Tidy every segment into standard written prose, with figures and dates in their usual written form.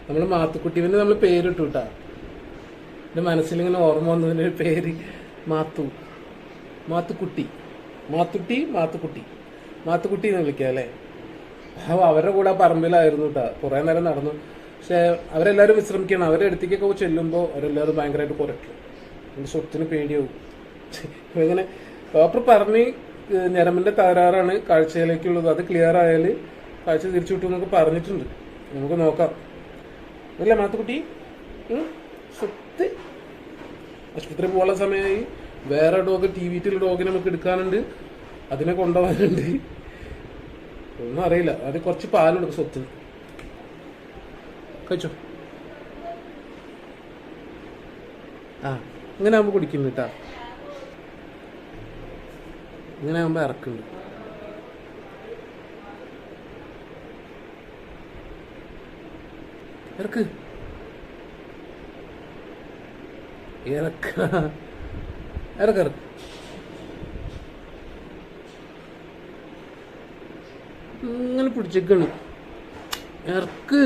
നമ്മൾ മാത്തുക്കുട്ടീവിന് നമ്മൾ പേരിട്ടു കേട്ടാ. എൻ്റെ മനസ്സിലിങ്ങനെ ഓർമ്മ വന്നതിൻ്റെ പേര് മാത്തുക്കുട്ടി മാത്തുക്കുട്ടി എന്ന് വിളിക്കുക അല്ലേ. അപ്പോൾ അവരുടെ കൂടെ ആ പറമ്പിലായിരുന്നു കേട്ടാ. കുറേ നേരം നടന്നു. പക്ഷെ അവരെല്ലാവരും വിശ്രമിക്കണം. അവരുടെ അടുത്തേക്കൊക്കെ ചെല്ലുമ്പോൾ അവരെല്ലാവരും ഭയങ്കരമായിട്ട് കുറയ്ക്കും. എൻ്റെ സ്വത്തിന് പേടിയാവും. ഇങ്ങനെ ഡോക്ടർ പറഞ്ഞ് ഞരമ്പിൻ്റെ തകരാറാണ് കാഴ്ചയിലേക്കുള്ളത്, അത് ക്ലിയർ ആയാൽ കാഴ്ച തിരിച്ചു കിട്ടും എന്നൊക്കെ പറഞ്ഞിട്ടുണ്ട്. നമുക്ക് നോക്കാം അല്ല മാത്തുക്കുട്ടി. സ്വത്ത് ആശുപത്രി പോകാനുള്ള സമയമായി. വേറെ ഡോഗ് TV-ട്ടുള്ള ഡോഗിനെ നമുക്ക് എടുക്കാനുണ്ട്, അതിനെ കൊണ്ടുപോകാനുണ്ട്. ഒന്നും അറിയില്ല. അത് കുറച്ച് പാലെടുക്കും സ്വത്തിന്. കഴിച്ചോ. ഇങ്ങനെ ആകുമ്പോൾ കുടിക്കുന്നു കേട്ടാ. ഇങ്ങനെ ആകുമ്പോൾ ഇറക്കുന്നുണ്ട്. ഇറക്ക് ഇങ്ങനെ പിടിച്ചേക്കാണ്. ഇറക്ക്.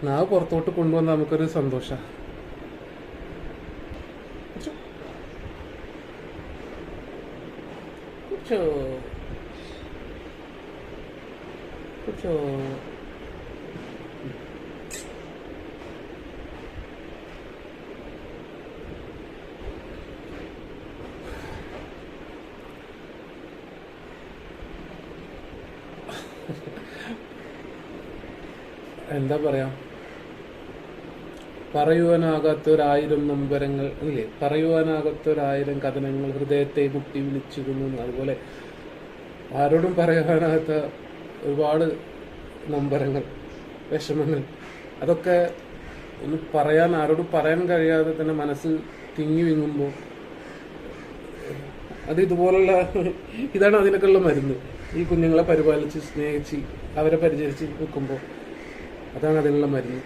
നാവ് പുറത്തോട്ട് കൊണ്ടുവന്ന നമുക്കൊരു സന്തോഷം. എന്താ പറയാ, പറയുവാനാകാത്തൊരായിരം നൊമ്പരങ്ങൾ ഇല്ലേ, പറയുവാനാകാത്തൊരായിരം കഥനങ്ങൾ ഹൃദയത്തെ മുട്ടി വിളിച്ചിരുന്നു. അതുപോലെ ആരോടും പറയാനാകാത്ത ഒരുപാട് നൊമ്പരങ്ങൾ, വിഷമങ്ങൾ, അതൊക്കെ ഒന്ന് പറയാൻ ആരോടും പറയാൻ കഴിയാതെ തന്നെ മനസ്സ് തിങ്ങി വിങ്ങുമ്പോൾ അത് ഇതുപോലുള്ള ഇതാണ് അതിനൊക്കെയുള്ള മരുന്ന്. ഈ കുഞ്ഞുങ്ങളെ പരിപാലിച്ച് സ്നേഹിച്ച് അവരെ പരിചരിച്ച് നിൽക്കുമ്പോൾ അതാണ് അതിനുള്ള മരുന്ന്.